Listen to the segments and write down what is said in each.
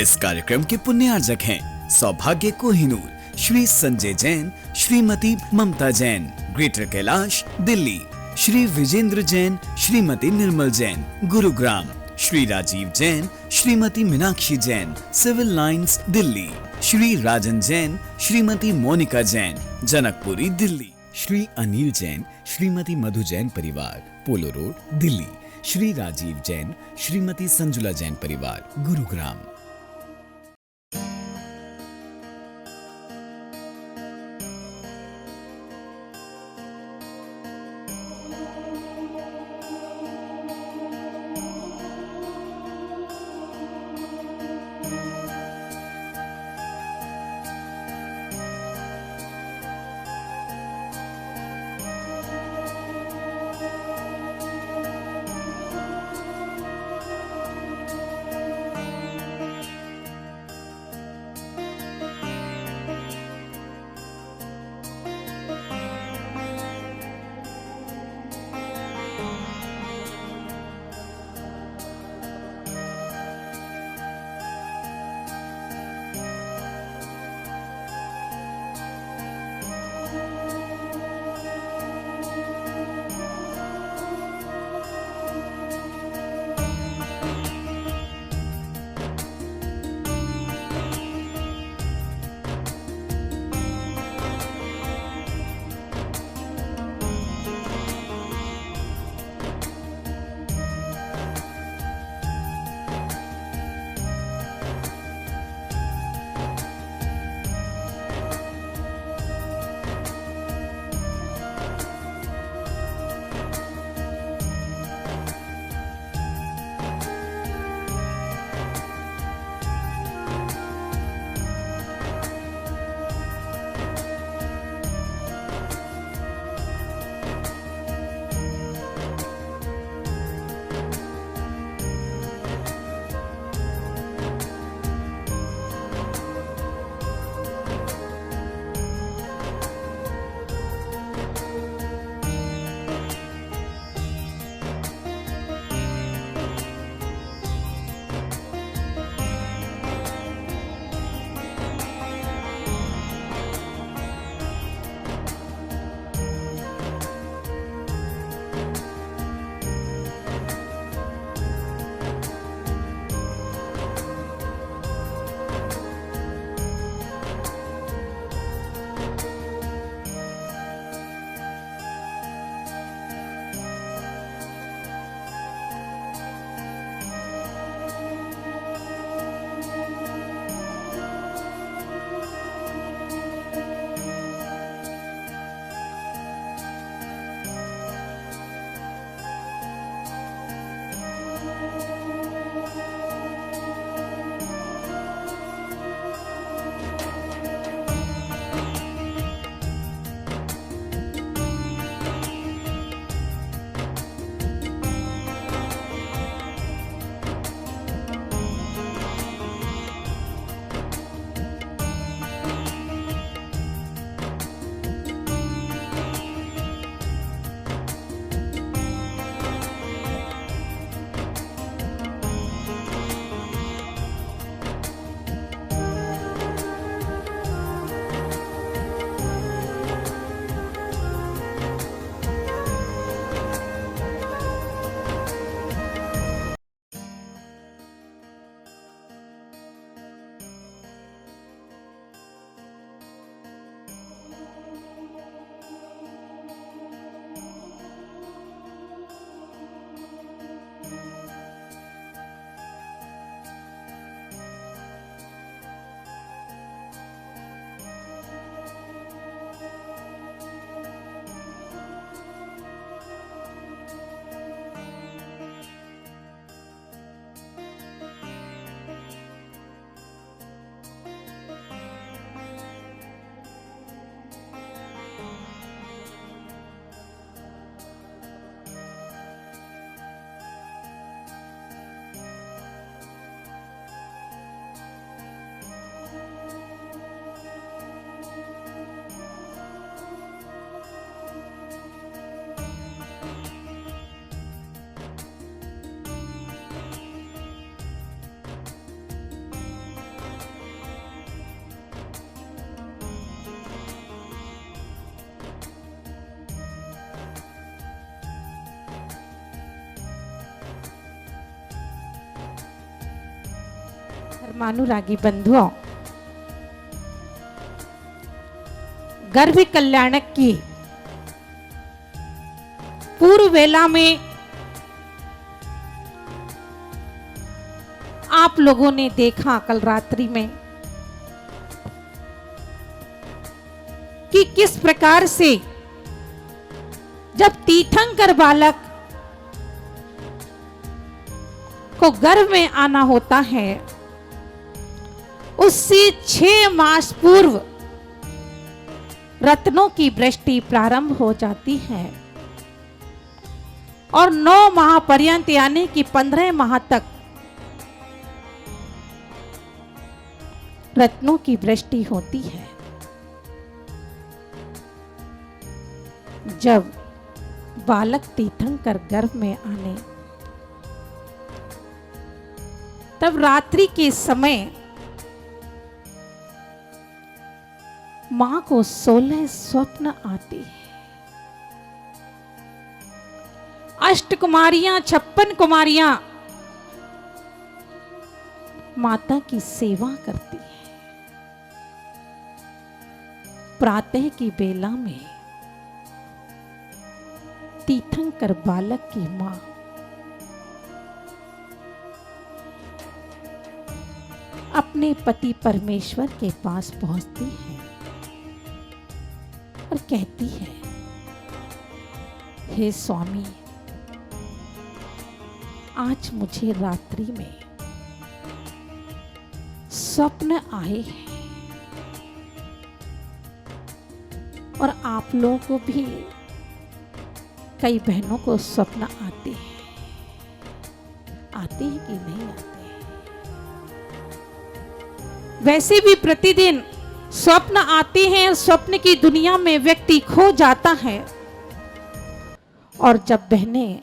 इस कार्यक्रम के पुण्यार्जक हैं सौभाग्य कोहिनूर, श्री संजय जैन, श्रीमती ममता Jain, greater Kailash, Delhi, Shri Vijendra Jain, Shrimati Nirmal Jain, Gurugram, Shri Rajiv Jain, Shrimati Meenakshi Jain, civil lines, Delhi, Shri राजन जैन, श्रीमती मोनिका जैन, जनकपुरी, दिल्ली, श्री अनिल जैन, श्रीमती मधु जैन परिवार, पोलो रोड, दिल्ली, श्री राजीव जैन, श्रीमती संजुला जैन परिवार, गुरुग्राम। धर्मानुरागी बंधुओं, गर्भ कल्याणक की पूर्व वेला में आप लोगों ने देखा कल रात्रि में कि किस प्रकार से जब तीर्थंकर बालक को गर्भ में आना होता है, उससे 6 मास पूर्व रत्नों की वृष्टि प्रारंभ हो जाती है और 9 माह पर्यंत यानी कि 15 माह तक रत्नों की वृष्टि होती है। जब बालक तीर्थंकर गर्भ में आने, तब रात्रि के समय मां को 16 स्वप्न आते हैं। अष्टकुमारियां 56 कुमारियां माता की सेवा करती हैं। प्रातः की बेला में तीर्थंकर बालक की मां अपने पति परमेश्वर के पास पहुंचती है और कहती है, हे स्वामी, आज मुझे रात्रि में स्वप्न आए हैं और आप लोगों को भी कई बहनों को स्वप्न आते हैं कि नहीं आते? वैसे भी प्रतिदिन स्वप्न आते हैं। स्वप्न की दुनिया में व्यक्ति खो जाता है और जब बहनें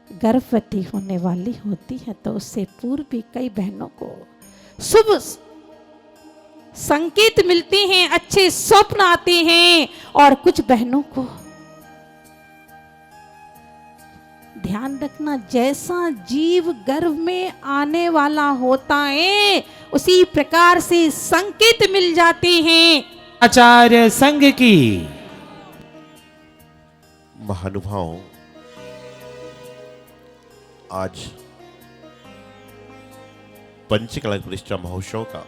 गर्भवती होने वाली होती है तो उससे पूर्व भी कई बहनों को शुभ संकेत मिलते हैं, अच्छे स्वप्न आते हैं और कुछ बहनों को ध्यान रखना, जैसा जीव गर्भ में आने वाला होता है उसी प्रकार से संकेत मिल जाते हैं। आचार्य संघ की महानुभाव, आज पंचकला प्रतिष्ठा महोत्सव का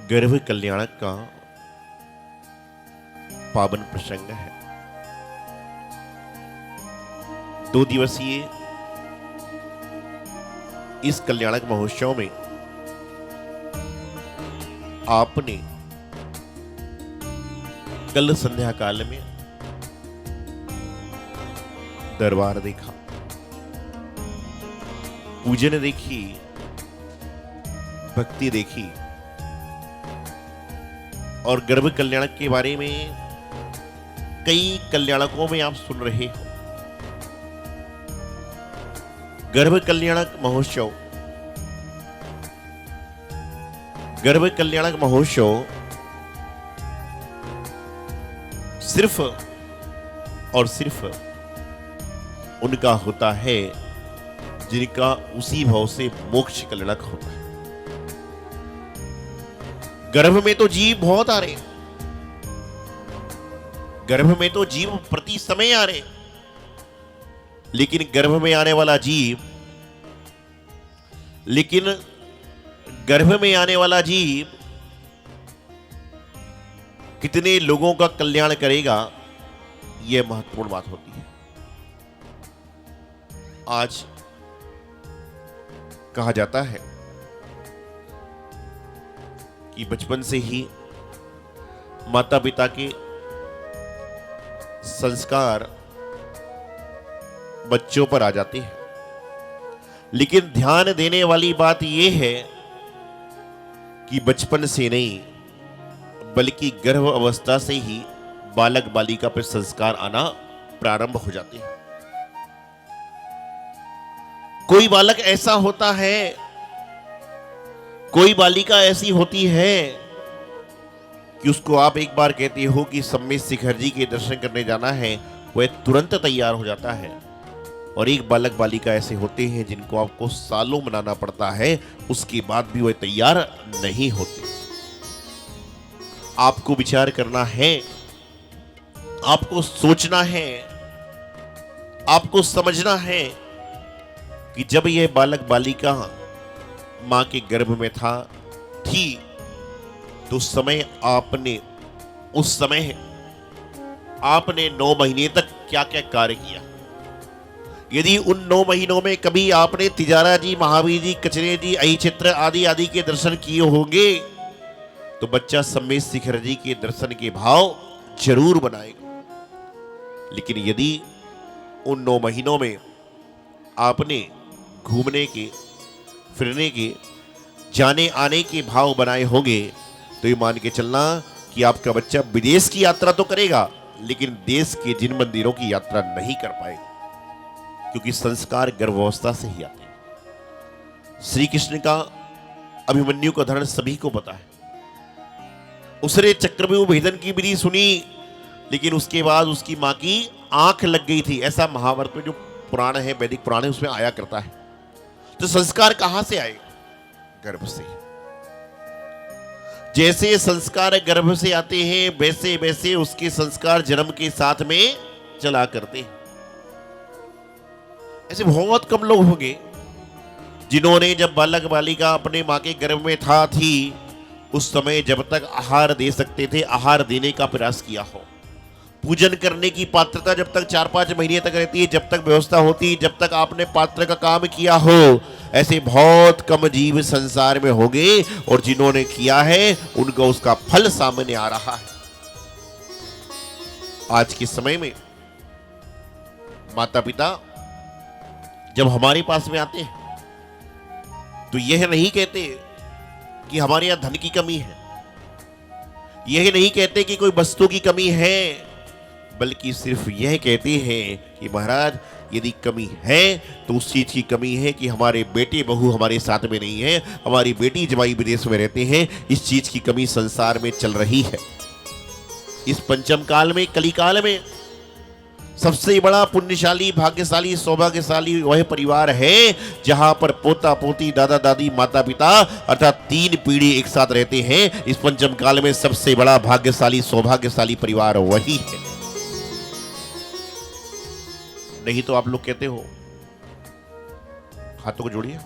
गर्भ कल्याणक का पावन प्रसंग है। 2 दिवसीय इस कल्याणक महोत्सव में आपने कल संध्या काल में दरबार देखा, पूजन देखी, भक्ति देखी और गर्भ कल्याणक के बारे में कई कल्याणकों में आप सुन रहे हो। गर्भ कल्याणक महोत्सव, गर्भ कल्याणक महोत्सव सिर्फ और सिर्फ उनका होता है जिनका उसी भाव से मोक्ष कल्याणक होता है। गर्भ में तो जीव बहुत आ रहे, गर्भ में तो जीव प्रति समय आ रहे, लेकिन गर्भ में आने वाला जीव, लेकिन गर्भ में आने वाला जीव कितने लोगों का कल्याण करेगा, यह महत्वपूर्ण बात होती है। आज कहा जाता है कि बचपन से ही माता पिता के संस्कार बच्चों पर आ जाते हैं, लेकिन ध्यान देने वाली बात यह है कि बचपन से नहीं बल्कि गर्भ अवस्था से ही बालक बालिका पर संस्कार आना प्रारंभ हो जाते हैं। कोई बालक ऐसा होता है, कोई बालिका ऐसी होती है कि उसको आप एक बार कहते हो कि सम्मेद शिखर जी के दर्शन करने जाना है, वह तुरंत तैयार हो जाता है। और एक बालक बालिका ऐसे होते हैं जिनको आपको सालों मनाना पड़ता है, उसके बाद भी वह तैयार नहीं होते। आपको विचार करना है, आपको सोचना है, आपको समझना है कि जब यह बालक बालिका मां के गर्भ में थी तो उस समय आपने 9 महीने तक क्या क्या कार्य किया। यदि उन 9 महीनों में कभी आपने तिजारा जी, महावीर जी, कचरे जी, अहिचित्र आदि आदि के दर्शन किए होंगे तो बच्चा सम्मेद शिखर जी के दर्शन के भाव जरूर बनाएगा। लेकिन यदि उन 9 महीनों में आपने घूमने के, फिरने के, जाने आने के भाव बनाए होंगे तो ये मान के चलना कि आपका बच्चा विदेश की यात्रा तो करेगा लेकिन देश के जिन मंदिरों की यात्रा नहीं कर पाएगा, क्योंकि संस्कार गर्भावस्था से ही आते हैं। श्री कृष्ण का अभिमन्यु का धर्म सभी को पता है। उसने चक्रव्यूह भेदन की विधि सुनी लेकिन उसके बाद उसकी मां की आंख लग गई थी, ऐसा महाभारत में जो पुराण है, वैदिक पुराण है, उसमें आया करता है। तो संस्कार कहां से आए? गर्भ से। जैसे संस्कार गर्भ से आते हैं वैसे वैसे उसके संस्कार जन्म के साथ में चला करते हैं। ऐसे बहुत कम लोग होंगे जिन्होंने जब बालक बालिका अपने मां के गर्भ में थी उस समय जब तक आहार दे सकते थे आहार देने का प्रयास किया हो। पूजन करने की पात्रता जब तक 4-5 महीने तक रहती है, जब तक व्यवस्था होती, जब तक आपने पात्र का काम किया हो, ऐसे बहुत कम जीव संसार में होंगे और जिन्होंने किया है उनका उसका फल सामने आ रहा है। आज के समय में माता पिता जब हमारे पास में आते हैं तो यह नहीं कहते कि हमारे यहां धन की कमी है, यह नहीं कहते कि कोई वस्तु की कमी है, बल्कि सिर्फ यह कहते हैं कि महाराज यदि कमी है तो उस चीज की कमी है कि हमारे बेटे बहू हमारे साथ में नहीं है, हमारी बेटी जमाई विदेश में रहते हैं, इस चीज की कमी संसार में चल रही है। इस पंचम काल में, कलिकाल में सबसे बड़ा पुण्यशाली, भाग्यशाली, सौभाग्यशाली वह परिवार है जहां पर पोता पोती, दादा दादी, माता पिता अर्थात 3 पीढ़ी एक साथ रहते हैं। इस पंचम काल में सबसे बड़ा भाग्यशाली, सौभाग्यशाली परिवार वही है। नहीं तो आप लोग कहते हो, हाथों को जोड़िए,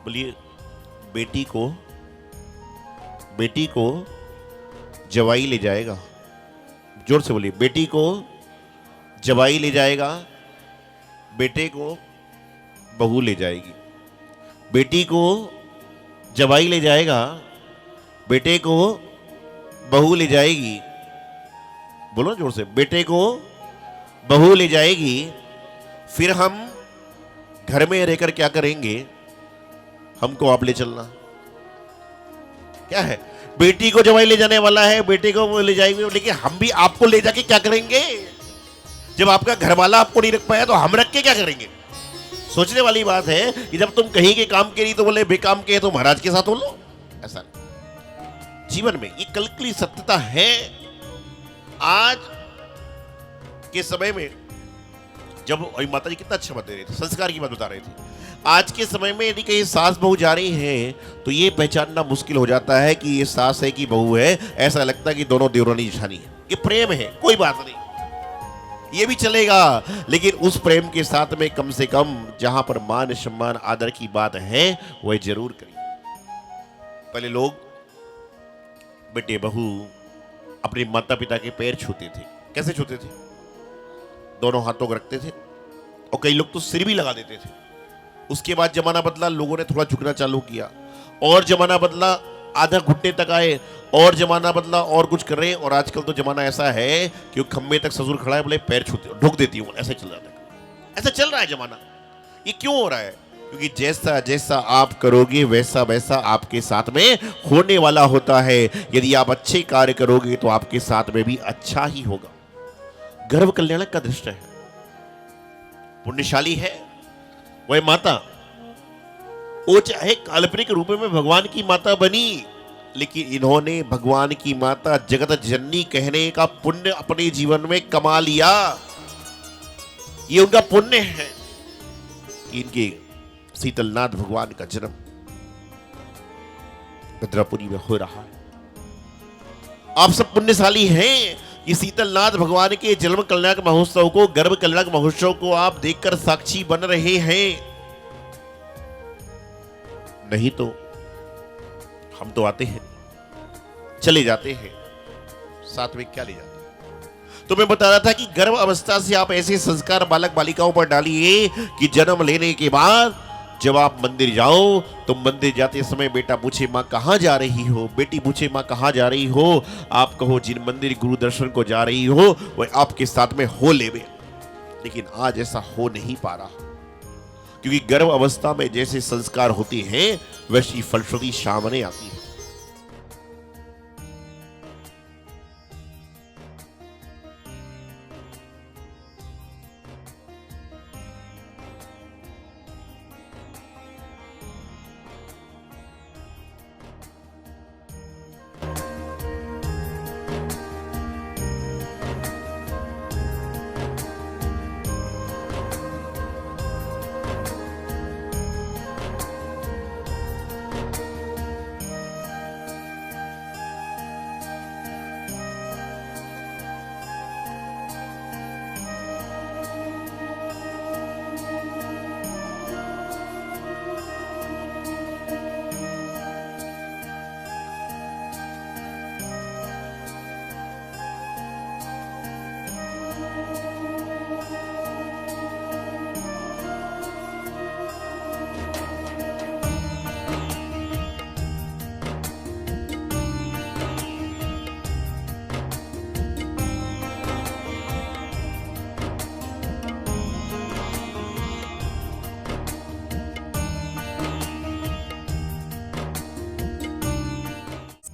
बोलिए बेटी को जवाई ले जाएगा। जोर से बोलिए, बेटी को जवाई ले जाएगा, बेटे को बहू ले जाएगी। बेटी को जवाई ले जाएगा, बेटे को बहू ले जाएगी। बोलो जोर से, बेटे को बहू ले जाएगी। फिर हम घर में रहकर क्या करेंगे? हमको आप ले चलना। क्या है? बेटी को जवाई ले जाने वाला है, बेटे को वो ले जाएंगे, लेकिन हम भी आपको ले जाके क्या करेंगे? जब आपका घर वाला आपको नहीं रख पाया तो हम रख के क्या करेंगे? सोचने वाली बात है कि जब तुम कहीं के काम के नहीं तो बोले बेकाम के तो महाराज के साथ हो लो। ऐसा जीवन में ये कलकली सत्यता है। आज के समय में जब माता जी कितना अच्छा बता रहे थे, संस्कार की बात बता रहे थे। आज के समय में यदि कहीं सास बहू जा रही है तो ये पहचानना मुश्किल हो जाता है कि ये सास है कि बहू है। ऐसा लगता है कि दोनों देवरानी जेठानी है। ये प्रेम है, कोई बात नहीं, ये भी चलेगा, लेकिन उस प्रेम के साथ में कम से कम जहां पर मान सम्मान आदर की बात है वह जरूर करिए। पहले लोग बेटे बहू अपने माता पिता के पैर छूते थे। कैसे छूते थे? दोनों हाथों को रखते थे और कई लोग तो सिर भी लगा देते थे। उसके बाद जमाना बदला, लोगों ने थोड़ा झुकना चालू किया, और जमाना बदला, आधा घुटने तक आए, और जमाना बदला, और कुछ कर रहे हैं। और आजकल तो जमाना ऐसा है कि खम्बे तक ससुर खड़ा है, बोले पैर छूते ढोक देती हूँ, ऐसा चल रहा है। ऐसा चल रहा है जमाना। ये क्यों हो रहा है? क्योंकि जैसा जैसा आप करोगे वैसा वैसा आपके साथ में होने वाला होता है। यदि आप अच्छे कार्य करोगे तो आपके साथ में भी अच्छा ही होगा। गर्भ कल्याणक का दृष्ट है, पुण्यशाली है वह माता। वो चाहे काल्पनिक रूप में भगवान की माता बनी, लेकिन इन्होंने भगवान की माता जगत जननी कहने का पुण्य अपने जीवन में कमा लिया। ये उनका पुण्य है कि इनके शीतलनाथ भगवान का जन्म भद्रापुरी में हो रहा है। आप सब पुण्यशाली हैं कि शीतलनाथ भगवान के जन्म कल्याणक महोत्सव को, गर्भ कल्याणक महोत्सव को आप देखकर साक्षी बन रहे हैं। नहीं तो हम तो आते हैं, चले जाते हैं, साथ में क्या ले जाते हैं। तो मैं बता रहा था कि गर्भ अवस्था से आप ऐसे संस्कार बालक बालिकाओं पर डालिए कि जन्म लेने के बाद जब आप मंदिर जाओ तो मंदिर जाते समय बेटा पूछे माँ कहाँ जा रही हो, बेटी पूछे माँ कहाँ जा रही हो, आप कहो जिन मंदिर गुरु दर्शन को जा रही हो वह आपके साथ में हो लेवे। लेकिन आज ऐसा हो नहीं पा रहा, क्योंकि गर्भ अवस्था में जैसे संस्कार होते हैं वैसी फलश्रुति सामने आती है।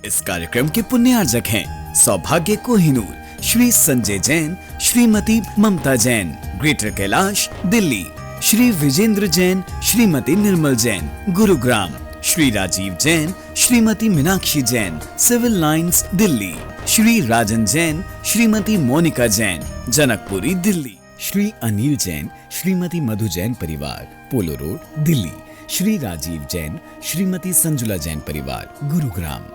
इस कार्यक्रम के पुण्यार्जक हैं सौभाग्य कोहिनूर, श्री संजय जैन, श्रीमती ममता Jain, greater Kailash, Delhi, Shri Vijendra Jain, Shrimati Nirmal Jain, Gurugram, Shri Rajiv Jain, Shrimati Meenakshi Jain, civil lines, Delhi, Shri राजन जैन, श्रीमती मोनिका जैन, जनकपुरी, दिल्ली, श्री अनिल जैन, श्रीमती मधु जैन परिवार, पोलो रोड, दिल्ली, श्री राजीव जैन, श्रीमती संजुला जैन परिवार, गुरुग्राम।